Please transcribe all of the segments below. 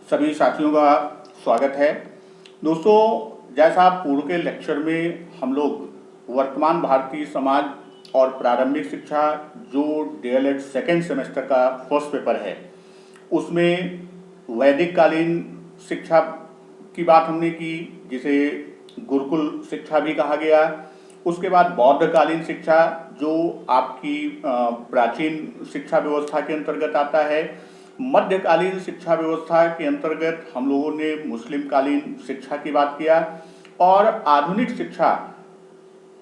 सभी साथियों का स्वागत है। दोस्तों, जैसा पूर्व के लेक्चर में हम लोग वर्तमान भारतीय समाज और प्रारंभिक शिक्षा जो डीएलएड सेकेंड सेमेस्टर का फर्स्ट पेपर है उसमें वैदिक कालीन शिक्षा की बात हमने की, जिसे गुरुकुल शिक्षा भी कहा गया। उसके बाद बौद्धकालीन शिक्षा जो आपकी प्राचीन शिक्षा व्यवस्था के अंतर्गत आता है। मध्यकालीन शिक्षा व्यवस्था के अंतर्गत हम लोगों ने मुस्लिम कालीन शिक्षा की बात किया। और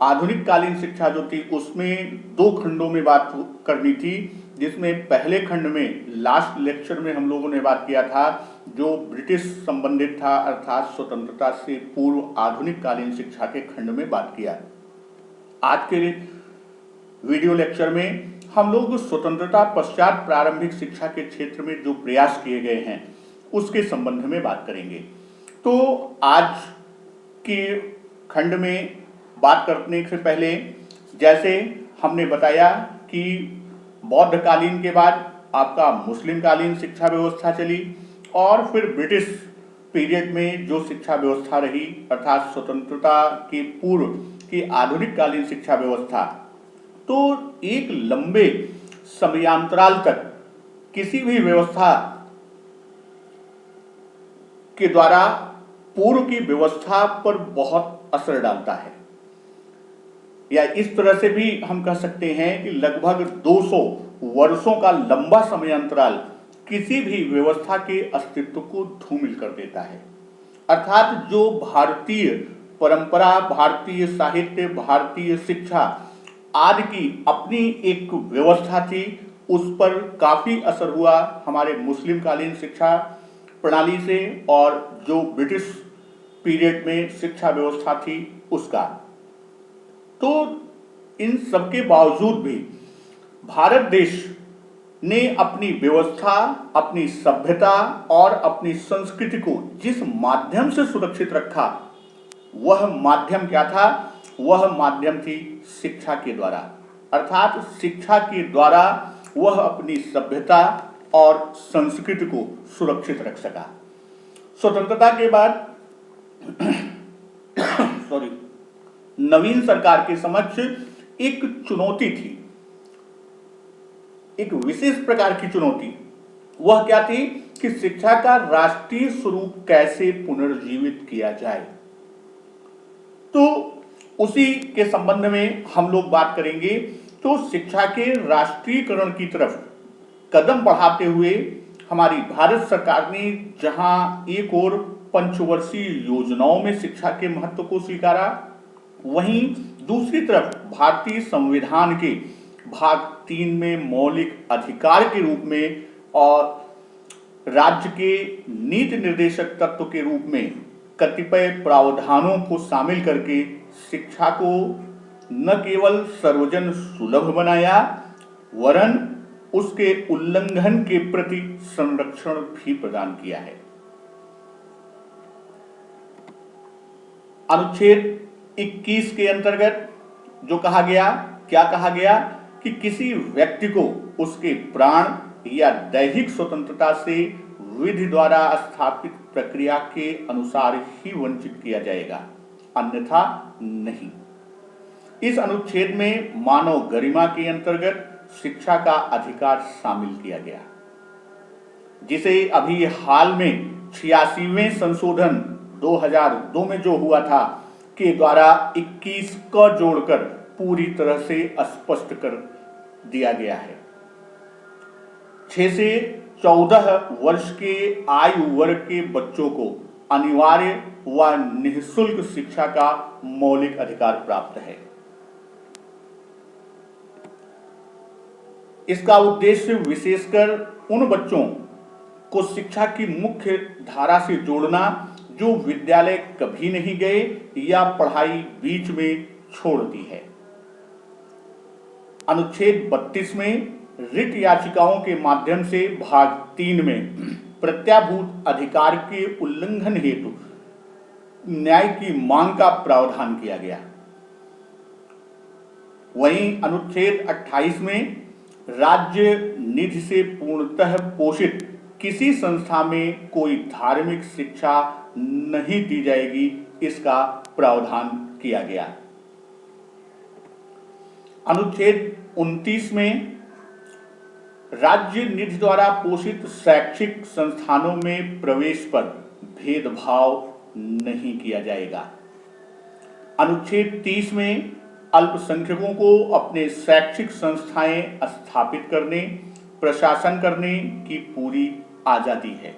आधुनिक कालीन शिक्षा जो थी उसमें दो खंडों में बात करनी थी, जिसमें पहले खंड में लास्ट लेक्चर में हम लोगों ने बात किया था जो ब्रिटिश संबंधित था, अर्थात स्वतंत्रता से पूर्व आधुनिक कालीन शिक्षा के खंड में बात किया। आज के वीडियो लेक्चर में हम लोग स्वतंत्रता पश्चात प्रारंभिक शिक्षा के क्षेत्र में जो प्रयास किए गए हैं उसके संबंध में बात करेंगे। तो आज के खंड में बात करने से पहले, जैसे हमने बताया कि बौद्धकालीन के बाद आपका मुस्लिम कालीन शिक्षा व्यवस्था चली और फिर ब्रिटिश पीरियड में जो शिक्षा व्यवस्था रही अर्थात स्वतंत्रता के पूर्व की आधुनिक कालीन शिक्षा व्यवस्था, तो एक लंबे समयांतराल तक किसी भी व्यवस्था के द्वारा पूर्व की व्यवस्था पर बहुत असर डालता है, या इस तरह से भी हम कह सकते हैं कि लगभग 200 वर्षों का लंबा समयांतराल किसी भी व्यवस्था के अस्तित्व को धूमिल कर देता है। अर्थात जो भारतीय परंपरा, भारतीय साहित्य, भारतीय शिक्षा आदि की अपनी एक व्यवस्था थी, उस पर काफ़ी असर हुआ हमारे मुस्लिम कालीन शिक्षा प्रणाली से और जो ब्रिटिश पीरियड में शिक्षा व्यवस्था थी उसका। तो इन सबके बावजूद भी भारत देश ने अपनी व्यवस्था, अपनी सभ्यता और अपनी संस्कृति को जिस माध्यम से सुरक्षित रखा, वह माध्यम क्या था? वह माध्यम थी शिक्षा के द्वारा। अर्थात शिक्षा के द्वारा वह अपनी सभ्यता और संस्कृति को सुरक्षित रख सका। स्वतंत्रता के बाद नवीन सरकार के समक्ष एक चुनौती थी, एक विशेष प्रकार की चुनौती। वह क्या थी कि शिक्षा का राष्ट्रीय स्वरूप कैसे पुनर्जीवित किया जाए। तो उसी के संबंध में हम लोग बात करेंगे। तो शिक्षा के राष्ट्रीयकरण की तरफ कदम बढ़ाते हुए हमारी भारत सरकार ने जहां एक और पंचवर्षीय योजनाओं में शिक्षा के महत्व को स्वीकारा, वहीं दूसरी तरफ भारतीय संविधान के भाग 3 में मौलिक अधिकार के रूप में और राज्य के नीति निर्देशक तत्व के रूप में कतिपय प्रावधानों को शामिल करके शिक्षा को न केवल सर्वजन सुलभ बनाया, वरन उसके उल्लंघन के प्रति संरक्षण भी प्रदान किया है। अनुच्छेद 21 के अंतर्गत जो कहा गया, क्या कहा गया कि किसी व्यक्ति को उसके प्राण या दैहिक स्वतंत्रता से विधि द्वारा स्थापित प्रक्रिया के अनुसार ही वंचित किया जाएगा, अन्यथा नहीं। इस अनुच्छेद में मानव गरिमा के अंतर्गत शिक्षा का अधिकार शामिल किया गया, जिसे अभी हाल में 86वें संशोधन 2002 में जो हुआ था के द्वारा 21 को जोड़कर पूरी तरह से स्पष्ट कर दिया गया है। 6 से 14 वर्ष के आयु वर्ग के बच्चों को अनिवार्य व निःशुल्क शिक्षा का मौलिक अधिकार प्राप्त है। इसका उद्देश्य विशेषकर उन बच्चों को शिक्षा की मुख्य धारा से जोड़ना जो विद्यालय कभी नहीं गए या पढ़ाई बीच में छोड़ दी है। अनुच्छेद 32 में रिट याचिकाओं के माध्यम से भाग 3 में प्रत्याभूत अधिकार के उल्लंघन हेतु न्याय की मांग का प्रावधान किया गया। वहीं अनुच्छेद 28 में राज्य निधि से पूर्णतः पोषित किसी संस्था में कोई धार्मिक शिक्षा नहीं दी जाएगी, इसका प्रावधान किया गया। अनुच्छेद 29 में राज्य निधि द्वारा पोषित शैक्षिक संस्थानों में प्रवेश पर भेदभाव नहीं किया जाएगा। अनुच्छेद 30 में अल्पसंख्यकों को अपने शैक्षिक संस्थाएं स्थापित करने, प्रशासन करने की पूरी आजादी है,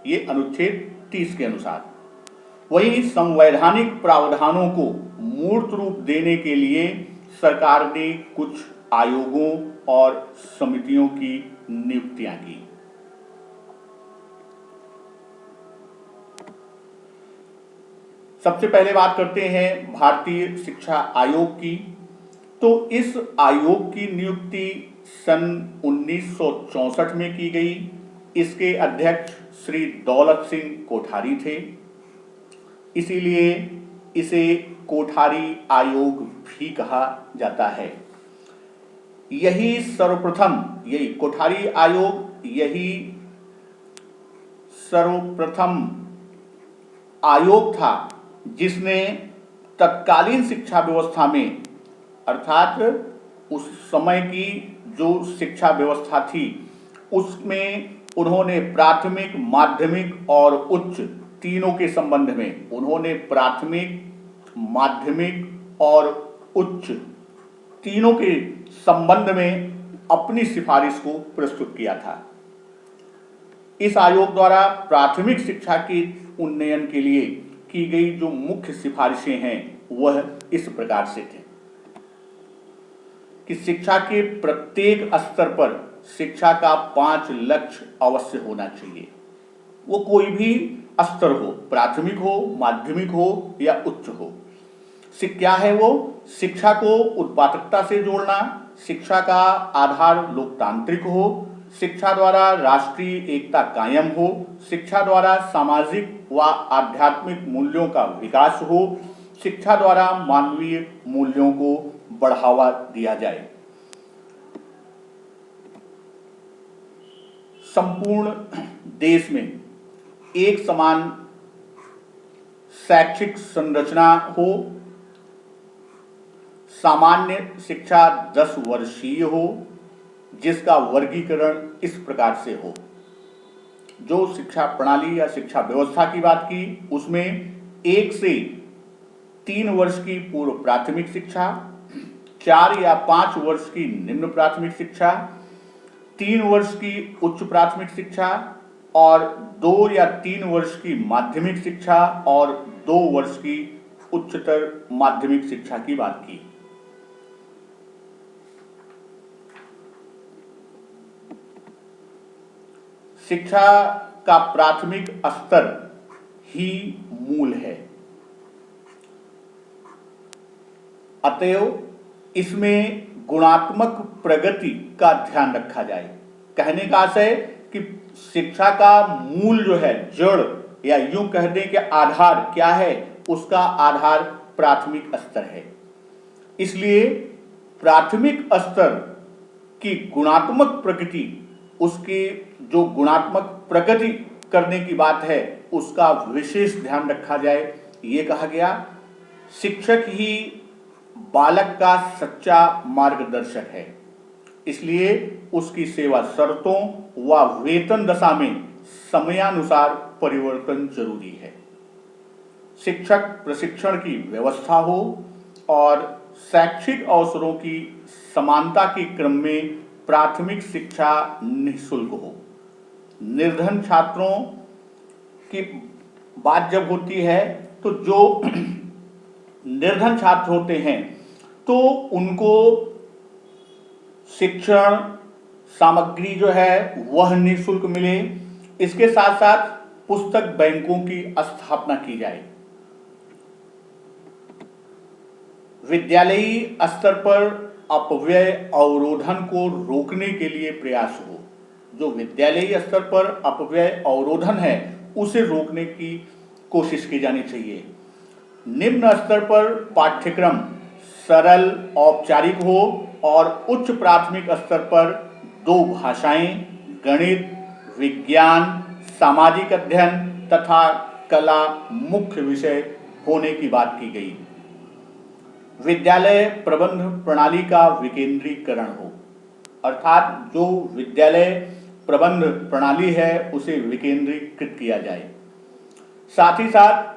ये अनुच्छेद 30 के अनुसार। वहीं संवैधानिक प्रावधानों को मूर्त रूप देने के लिए सरकार ने कुछ आयोगों और समितियों की नियुक्तियां की। सबसे पहले बात करते हैं भारतीय शिक्षा आयोग की। तो इस आयोग की नियुक्ति सन 1964 में की गई। इसके अध्यक्ष श्री दौलत सिंह कोठारी थे, इसीलिए इसे कोठारी आयोग भी कहा जाता है। यही कोठारी आयोग यही सर्वप्रथम आयोग था जिसने तत्कालीन शिक्षा व्यवस्था में, अर्थात उस समय की जो शिक्षा व्यवस्था थी उसमें उन्होंने प्राथमिक, माध्यमिक और उच्च तीनों के संबंध में उन्होंने प्राथमिक, माध्यमिक और उच्च तीनों के संबंध में अपनी सिफारिश को प्रस्तुत किया था। इस आयोग द्वारा प्राथमिक शिक्षा के उन्नयन के लिए की गई जो मुख्य सिफारिशें हैं वह इस प्रकार से थे कि शिक्षा के प्रत्येक स्तर पर शिक्षा का 5 लक्ष्य अवश्य होना चाहिए। वो कोई भी स्तर हो, प्राथमिक हो, माध्यमिक हो या उच्च हो। क्या है वो? शिक्षा को उत्पादकता से जोड़ना, शिक्षा का आधार लोकतांत्रिक हो, शिक्षा द्वारा राष्ट्रीय एकता कायम हो, शिक्षा द्वारा सामाजिक व आध्यात्मिक मूल्यों का विकास हो, शिक्षा द्वारा मानवीय मूल्यों को बढ़ावा दिया जाए। संपूर्ण देश में एक समान शैक्षिक संरचना हो, सामान्य शिक्षा 10 वर्षीय हो, जिसका वर्गीकरण इस प्रकार से हो। जो शिक्षा प्रणाली या शिक्षा व्यवस्था की बात की उसमें 1 से 3 वर्ष की पूर्व प्राथमिक शिक्षा, 4 या 5 वर्ष की निम्न प्राथमिक शिक्षा, 3 वर्ष की उच्च प्राथमिक शिक्षा और 2 या 3 वर्ष की माध्यमिक शिक्षा और 2 वर्ष की उच्चतर माध्यमिक शिक्षा की बात की। शिक्षा का प्राथमिक स्तर ही मूल है, अतएव इसमें गुणात्मक प्रगति का ध्यान रखा जाए। कहने का आशय कि शिक्षा का मूल जो है, जड़ या यूं कह दें कि आधार क्या है, उसका आधार प्राथमिक स्तर है। इसलिए प्राथमिक स्तर की गुणात्मक प्रगति, उसकी जो गुणात्मक प्रगति करने की बात है उसका विशेष ध्यान रखा जाए। ये कहा गया शिक्षक ही बालक का सच्चा मार्गदर्शक है, इसलिए उसकी सेवा शर्तों व वेतन दशा में समयानुसार परिवर्तन जरूरी है। शिक्षक प्रशिक्षण की व्यवस्था हो और शैक्षिक अवसरों की समानता के क्रम में प्राथमिक शिक्षा निःशुल्क हो। निर्धन छात्रों की बात जब होती है तो जो निर्धन छात्र होते हैं तो उनको शिक्षण सामग्री जो है वह निःशुल्क मिले। इसके साथ साथ पुस्तक बैंकों की स्थापना की जाए। विद्यालयी स्तर पर अपव्यय अवरोधन को रोकने के लिए प्रयास हो। जो विद्यालयी स्तर पर अपव्यय अवरोधन है उसे रोकने की कोशिश की जानी चाहिए। निम्न स्तर पर पाठ्यक्रम सरल औपचारिक हो और उच्च प्राथमिक स्तर पर 2 भाषाएं, गणित, विज्ञान, सामाजिक अध्ययन तथा कला मुख्य विषय होने की बात की गई। विद्यालय प्रबंध प्रणाली का विकेंद्रीकरण हो, अर्थात जो विद्यालय प्रबंध प्रणाली है उसे विकेंद्रीकृत किया जाए। साथ ही साथ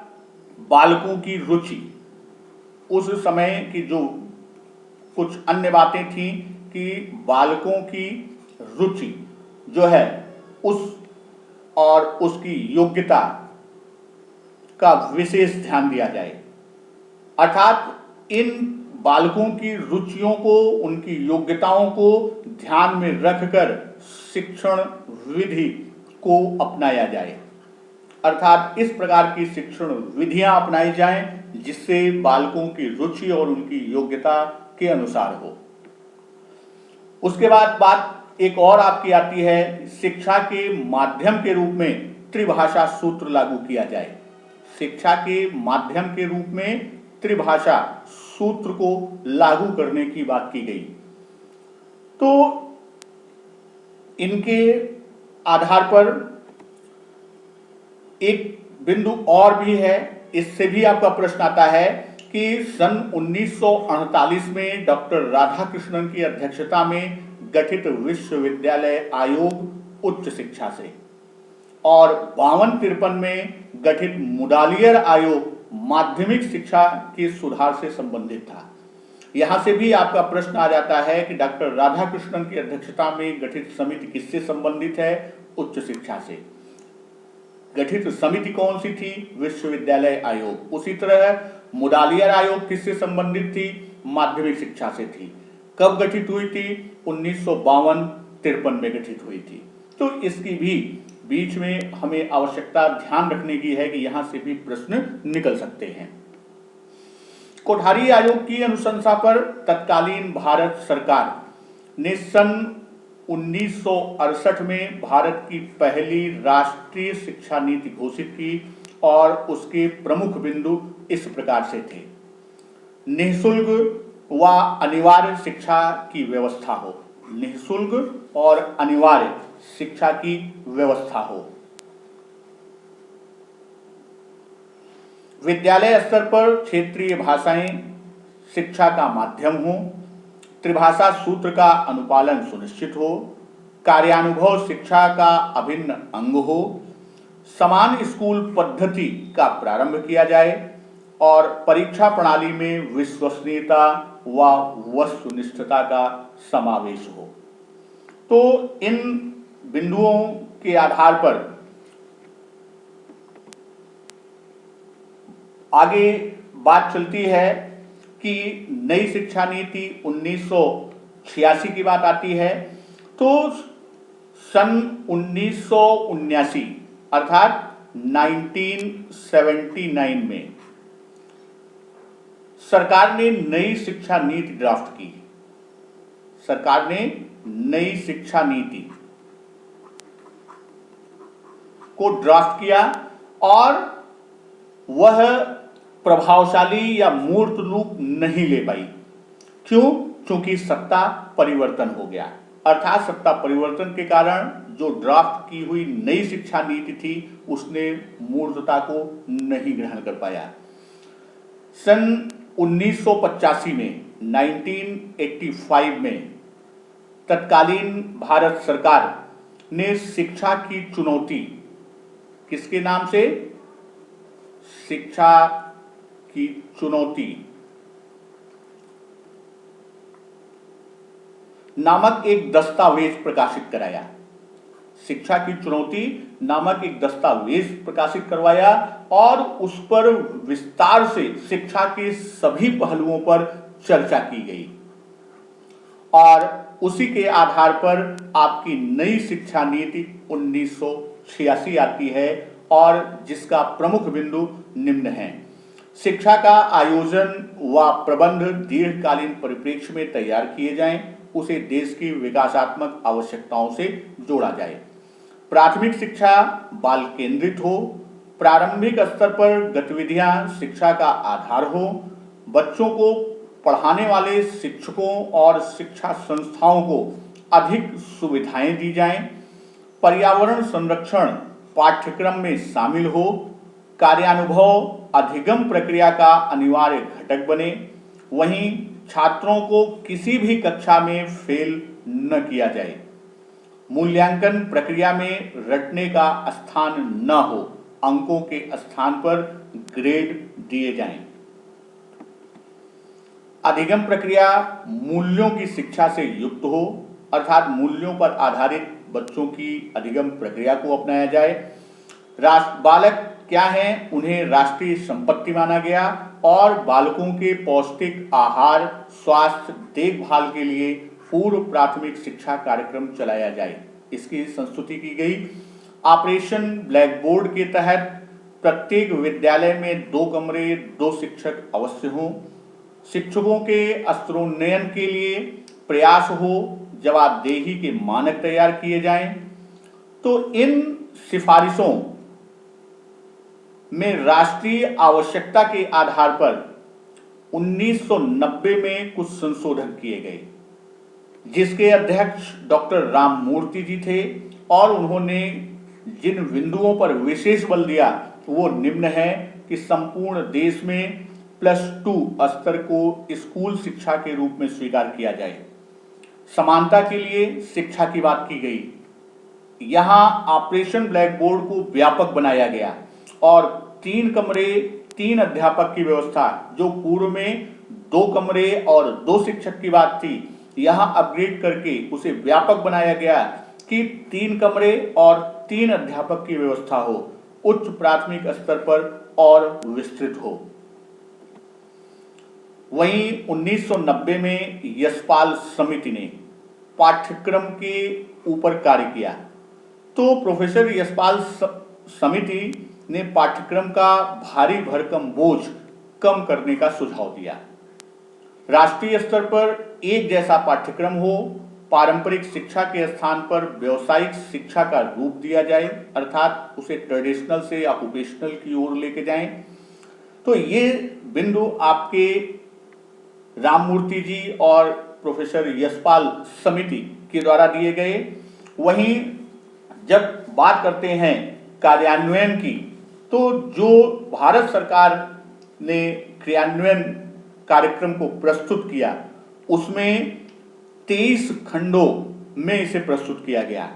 बालकों की रुचि, उस समय की जो कुछ अन्य बातें थी कि बालकों की रुचि जो है उस और उसकी योग्यता का विशेष ध्यान दिया जाए, अर्थात इन बालकों की रुचियों को, उनकी योग्यताओं को ध्यान में रखकर शिक्षण विधि को अपनाया जाए, अर्थात इस प्रकार की शिक्षण विधियां अपनाई जाएं जिससे बालकों की रुचि और उनकी योग्यता के अनुसार हो। उसके बाद बात एक और आपकी आती है, शिक्षा के माध्यम के रूप में त्रिभाषा सूत्र लागू किया जाए। शिक्षा के माध्यम के रूप में त्रिभाषा सूत्र को लागू करने की बात की गई। तो इनके आधार पर एक बिंदु और भी है, इससे भी आपका प्रश्न आता है कि सन 1948 में डॉक्टर राधाकृष्णन की अध्यक्षता में गठित विश्वविद्यालय आयोग उच्च शिक्षा से और 52-53 में गठित मुडालियर आयोग माध्यमिक शिक्षा के सुधार से संबंधित था। यहां से भी आपका प्रश्न आ जाता है कि डॉक्टर राधाकृष्णन की अध्यक्षता में गठित समिति किससे संबंधित है? उच्च शिक्षा से। गठित समिति कौन सी थी? विश्वविद्यालय आयोग। उसी तरह मुडालियर आयोग किससे संबंधित थी? माध्यमिक शिक्षा से थी। कब गठित हुई थी? 1952-53 में गठित हुई थी। तो इसकी भी बीच में हमें आवश्यकता ध्यान रखने की है कि यहां से भी प्रश्न निकल सकते हैं। कोठारी आयोग की अनुशंसा पर तत्कालीन भारत सरकार ने सन 1968 में भारत की पहली राष्ट्रीय शिक्षा नीति घोषित की और उसके प्रमुख बिंदु इस प्रकार से थे। निःशुल्क व अनिवार्य शिक्षा की व्यवस्था हो। निःशुल्क और अनिवार्य शिक्षा की व्यवस्था हो। विद्यालय स्तर पर क्षेत्रीय भाषाएं शिक्षा का माध्यम हो। त्रिभाषा सूत्र का अनुपालन सुनिश्चित हो। कार्यानुभव शिक्षा का अभिन्न अंग हो। समान स्कूल पद्धति का प्रारंभ किया जाए और परीक्षा प्रणाली में विश्वसनीयता व वस्तुनिष्ठता का समावेश हो। तो इन बिंदुओं के आधार पर आगे बात चलती है कि नई शिक्षा नीति 1986 की बात आती है। तो सन 1979 अर्थात 1979 में सरकार ने नई शिक्षा नीति ड्राफ्ट की। सरकार ने नई शिक्षा नीति को ड्राफ्ट किया और वह प्रभावशाली या मूर्त रूप नहीं ले पाई। क्यों? क्योंकि सत्ता परिवर्तन हो गया, अर्थात सत्ता परिवर्तन के कारण जो ड्राफ्ट की हुई नई शिक्षा नीति थी उसने मूर्तता को नहीं ग्रहण कर पाया। सन 1985 में 1985 में तत्कालीन भारत सरकार ने शिक्षा की चुनौती किसके नाम से? शिक्षा की चुनौती नामक एक दस्तावेज प्रकाशित कराया। शिक्षा की चुनौती नामक एक दस्तावेज प्रकाशित करवाया और उस पर विस्तार से शिक्षा के सभी पहलुओं पर चर्चा की गई और उसी के आधार पर आपकी नई शिक्षा नीति 1986 आती है और जिसका प्रमुख बिंदु निम्न है। शिक्षा का आयोजन व प्रबंध दीर्घकालीन परिप्रेक्ष्य में तैयार किए जाएं, उसे देश की विकासात्मक आवश्यकताओं से जोड़ा जाए। प्राथमिक शिक्षा बाल केंद्रित हो। प्रारंभिक स्तर पर गतिविधियां शिक्षा का आधार हो। बच्चों को पढ़ाने वाले शिक्षकों और शिक्षा संस्थाओं को अधिक सुविधाएं दी जाएं। पर्यावरण संरक्षण पाठ्यक्रम में शामिल हो, कार्यानुभव अधिगम प्रक्रिया का अनिवार्य घटक बने। वहीं छात्रों को किसी भी कक्षा में फेल न किया जाए। मूल्यांकन प्रक्रिया में रटने का स्थान न हो, अंकों के स्थान पर ग्रेड दिए जाएं। अधिगम प्रक्रिया मूल्यों की शिक्षा से युक्त हो, अर्थात मूल्यों पर आधारित बच्चों की अधिगम प्रक्रिया को अपनाया जाए। बालक क्या हैं, उन्हें राष्ट्रीय संपत्ति माना गया और बालकों के पौष्टिक आहार, स्वास्थ्य देखभाल के लिए पूर्व प्राथमिक शिक्षा कार्यक्रम चलाया जाए, इसकी संस्तुति की गई। ऑपरेशन ब्लैक बोर्ड के तहत प्रत्येक विद्यालय में 2 कमरे, 2 शिक्षक अवश्य हों। शिक्षकों के स्तरोन्नयन के लिए प्रयास हो, जवाबदेही के मानक तैयार किए जाएं। तो इन सिफारिशों में राष्ट्रीय आवश्यकता के आधार पर 1990 में कुछ संशोधन किए गए, जिसके अध्यक्ष डॉक्टर राममूर्ति जी थे, और उन्होंने जिन बिंदुओं पर विशेष बल दिया वो निम्न है कि संपूर्ण देश में +2 स्तर को स्कूल शिक्षा के रूप में स्वीकार किया जाए। समानता के लिए शिक्षा की बात की गई। यहाँ ऑपरेशन ब्लैक बोर्ड को व्यापक बनाया गया और 3 कमरे, 3 अध्यापक की व्यवस्था, जो पूर्व में 2 कमरे और 2 शिक्षक की बात थी, यहाँ अपग्रेड करके उसे व्यापक बनाया गया कि 3 कमरे और 3 अध्यापक की व्यवस्था हो, उच्च प्राथमिक स्तर पर और विस्तृत हो। वहीं 1990 में यशपाल समिति ने पाठ्यक्रम के ऊपर कार्य किया। तो प्रोफेसर यशपाल समिति ने पाठ्यक्रम का भारी भरकम बोझ कम करने का सुझाव दिया। राष्ट्रीय स्तर पर एक जैसा पाठ्यक्रम हो, पारंपरिक शिक्षा के स्थान पर व्यावसायिक शिक्षा का रूप दिया जाए, अर्थात उसे ट्रेडिशनल से ऑक्युपेशनल की ओर लेके जाएं। तो ये बिंदु आपके राममूर्ति जी और प्रोफेसर यशपाल समिति के द्वारा दिए गए। वहीं जब बात करते हैं कार्यान्वयन की, तो जो भारत सरकार ने क्रियान्वयन कार्यक्रम को प्रस्तुत किया, उसमें 23 खंडों में इसे प्रस्तुत किया गया।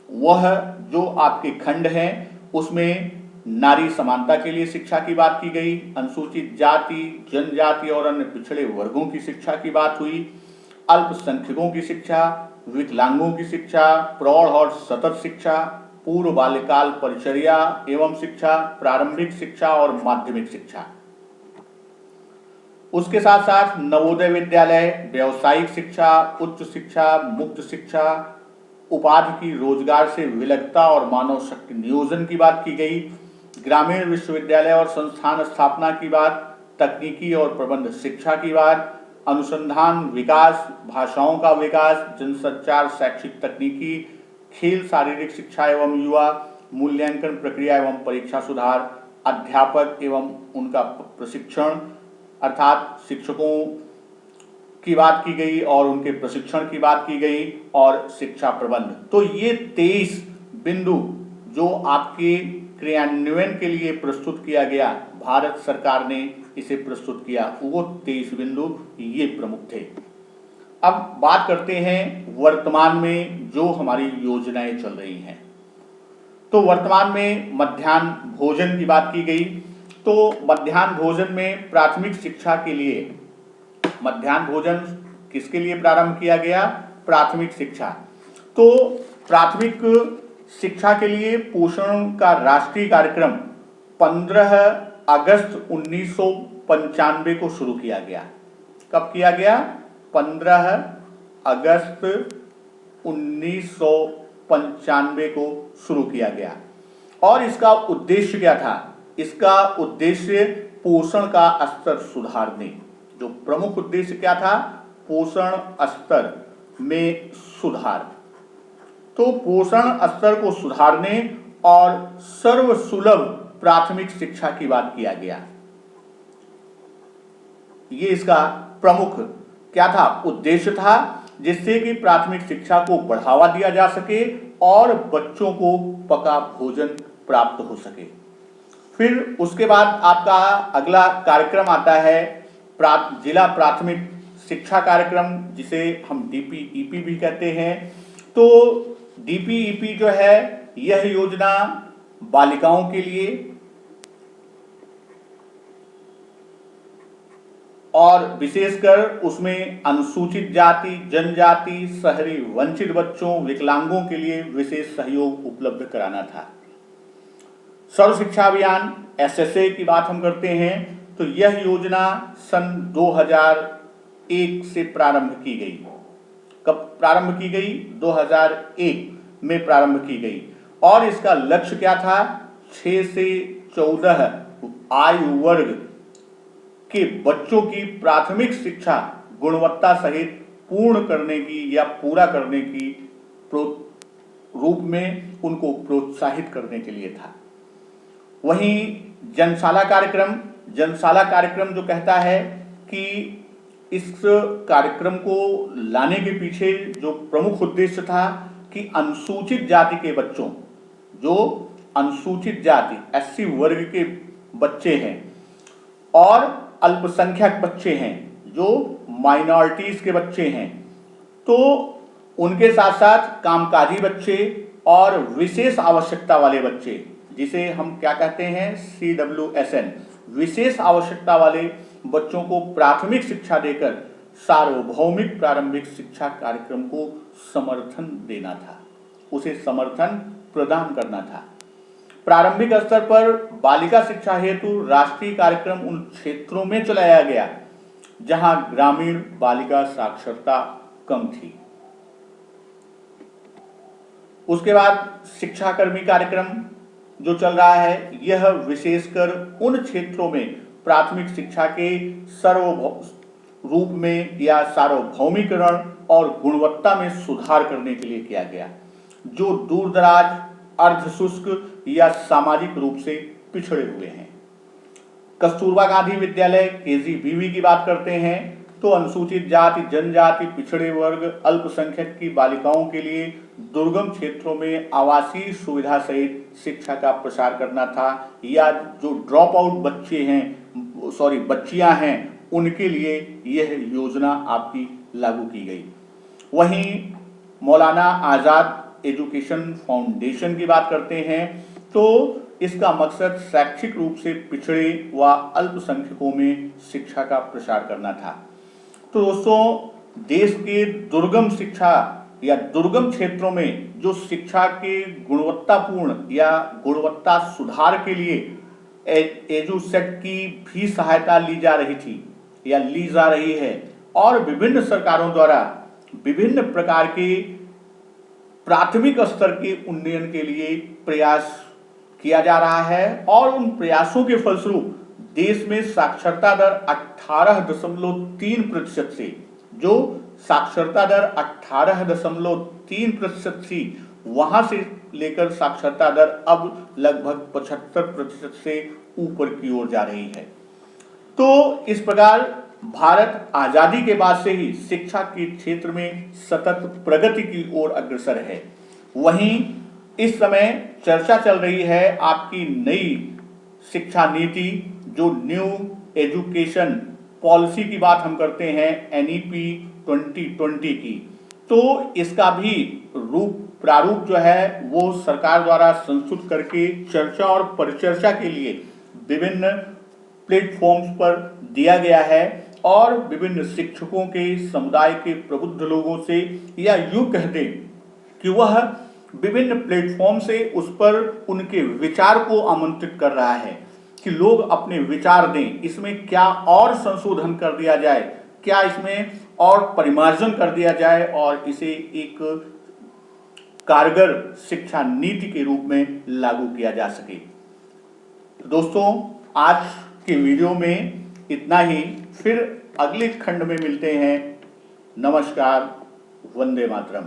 वह जो आपके खंड हैं, उसमें नारी समानता के लिए शिक्षा की बात की गई, अनुसूचित जाति, जनजाति और अन्य पिछड़े वर्गों की शिक्षा की बात हुई, अल्पसंख्यकों की शिक्षा, विकलांगों की शिक्षा, प्रौढ़ और सतत शिक्षा, पूर्व बाल्यकाल परिचर्या एवं शिक्षा, प्रारंभिक शिक्षा और माध्यमिक शिक्षा। उसके साथ साथ नवोदय विद्यालय, व्यावसायिक शिक्षा, उच्च शिक्षा, मुक्त शिक्षा, उपाधि की रोजगार से विलगता और मानव शक्ति नियोजन की बात की गई, ग्रामीण विश्वविद्यालय और संस्थान स्थापना की बात, तकनीकी और प्रबंध शिक्षा की बात, अनुसंधान विकास, भाषाओं का विकास, जनसंचार, शैक्षिक तकनीकी, खेल, शारीरिक शिक्षा एवं युवा, मूल्यांकन प्रक्रिया एवं परीक्षा सुधार, अध्यापक एवं उनका प्रशिक्षण, अर्थात शिक्षकों की बात की गई और उनके प्रशिक्षण की बात की गई, और शिक्षा प्रबंध। तो ये 23 बिंदु जो आपके क्रियान्वयन के लिए प्रस्तुत किया गया, भारत सरकार ने इसे प्रस्तुत किया, वो 23 बिंदु ये प्रमुख थे। अब बात करते हैं वर्तमान में जो हमारी योजनाएं चल रही हैं। तो वर्तमान में मध्याह्न भोजन की बात की गई। तो मध्याह्न भोजन में प्राथमिक शिक्षा के लिए मध्याह्न भोजन किसके लिए प्रारंभ किया गया? प्राथमिक शिक्षा। तो प्राथमिक शिक्षा के लिए पोषण का राष्ट्रीय कार्यक्रम 15 अगस्त 1995 को शुरू किया गया। कब किया गया? 15 अगस्त 1995 को शुरू किया गया। और इसका उद्देश्य क्या था? इसका उद्देश्य पोषण का स्तर सुधारने। जो प्रमुख उद्देश्य क्या था? पोषण स्तर में सुधार। तो पोषण स्तर को सुधारने और सर्वसुलभ प्राथमिक शिक्षा की बात किया गया। ये इसका प्रमुख क्या था? उद्देश्य था। जिससे कि प्राथमिक शिक्षा को बढ़ावा दिया जा सके और बच्चों को पका भोजन प्राप्त हो सके। फिर उसके बाद आपका अगला कार्यक्रम आता है जिला प्राथमिक शिक्षा कार्यक्रम, जिसे हम DPEP भी कहते हैं। तो DPEP जो है यह योजना बालिकाओं के लिए और विशेषकर उसमें अनुसूचित जाति, जनजाति, शहरी वंचित बच्चों, विकलांगों के लिए विशेष सहयोग उपलब्ध कराना था। सर्व शिक्षा अभियान SSA की बात हम करते हैं तो यह योजना सन 2001 से प्रारंभ की गई। कब प्रारंभ की गई? 2001 में प्रारंभ की गई और इसका लक्ष्य क्या था? 6 से 14 आयु वर्ग के बच्चों की प्राथमिक शिक्षा गुणवत्ता सहित पूर्ण करने की या पूरा करने की रूप में उनको प्रोत्साहित करने के लिए था। वहीं जनशाला कार्यक्रम जो कहता है कि इस कार्यक्रम को लाने के पीछे जो प्रमुख उद्देश्य था कि अनुसूचित जाति के बच्चों, जो अनुसूचित जाति SC वर्ग के बच्चे हैं और अल्पसंख्यक बच्चे हैं, जो माइनॉरिटीज के बच्चे हैं, तो उनके साथ साथ कामकाजी बच्चे और विशेष आवश्यकता वाले बच्चे, जिसे हम क्या कहते हैं? CWSN, विशेष आवश्यकता वाले बच्चों को प्राथमिक शिक्षा देकर सार्वभौमिक प्रारंभिक शिक्षा कार्यक्रम को समर्थन देना था, उसे समर्थन प्रदान करना था। प्रारंभिक स्तर पर बालिका शिक्षा हेतु राष्ट्रीय कार्यक्रम उन क्षेत्रों में चलाया गया जहां ग्रामीण बालिका साक्षरता कम थी। उसके बाद शिक्षाकर्मी कार्यक्रम जो चल रहा है, यह विशेषकर उन क्षेत्रों में प्राथमिक शिक्षा के रूप में या सार्वभौमिकरण और गुणवत्ता में सुधार करने के लिए किया गया, जो दूर दराज, अर्ध शुष्क या सामाजिक रूप से पिछड़े हुए हैं। कस्तूरबा गांधी विद्यालय KGBV की बात करते हैं तो अनुसूचित जाति, जनजाति, पिछड़े वर्ग, अल्पसंख्यक की बालिकाओं के लिए दुर्गम क्षेत्रों में आवासीय सुविधा सहित शिक्षा का प्रसार करना था, या जो ड्रॉप आउट बच्चियां हैं उनके लिए यह योजना आपकी लागू की गई। वहीं मौलाना आज़ाद एजुकेशन फाउंडेशन की बात करते हैं तो इसका मकसद शैक्षिक रूप से पिछड़े व अल्पसंख्यकों में शिक्षा का प्रसार करना था। तो दोस्तों, देश के दुर्गम शिक्षा या दुर्गम क्षेत्रों में जो शिक्षा के गुणवत्तापूर्ण या गुणवत्ता सुधार के लिए एजुसेट की भी सहायता ली जा रही थी या ली जा रही है, और विभिन्न सरकारों द्वारा विभिन्न प्रकार के प्राथमिक स्तर के उन्नयन के लिए प्रयास किया जा रहा है, और उन प्रयासों के फलस्वरूप देश में साक्षरता दर 18.3% से, जो साक्षरता दर 18.3% थी, वहां से लेकर साक्षरता दर अब लगभग 75% से ऊपर की ओर जा रही है। तो इस प्रकार भारत आजादी के बाद से ही शिक्षा के क्षेत्र में सतत प्रगति की ओर अग्रसर है। वहीं इस समय चर्चा चल रही है आपकी नई शिक्षा नीति, जो न्यू एजुकेशन पॉलिसी की बात हम करते हैं, NEP 2020 की। तो इसका भी प्रारूप जो है वो सरकार द्वारा संस्तुत करके चर्चा और परिचर्चा के लिए विभिन्न प्लेटफॉर्म्स पर दिया गया है, और विभिन्न शिक्षकों के समुदाय के प्रबुद्ध लोगों से, या यूं कह दें कि वह विभिन्न प्लेटफॉर्म से उस पर उनके विचार को आमंत्रित कर रहा है कि लोग अपने विचार दें, इसमें क्या और संशोधन कर दिया जाए, क्या इसमें और परिमार्जन कर दिया जाए और इसे एक कारगर शिक्षा नीति के रूप में लागू किया जा सके। दोस्तों, आज के वीडियो में इतना ही, फिर अगले खंड में मिलते हैं। नमस्कार, वंदे मातरम।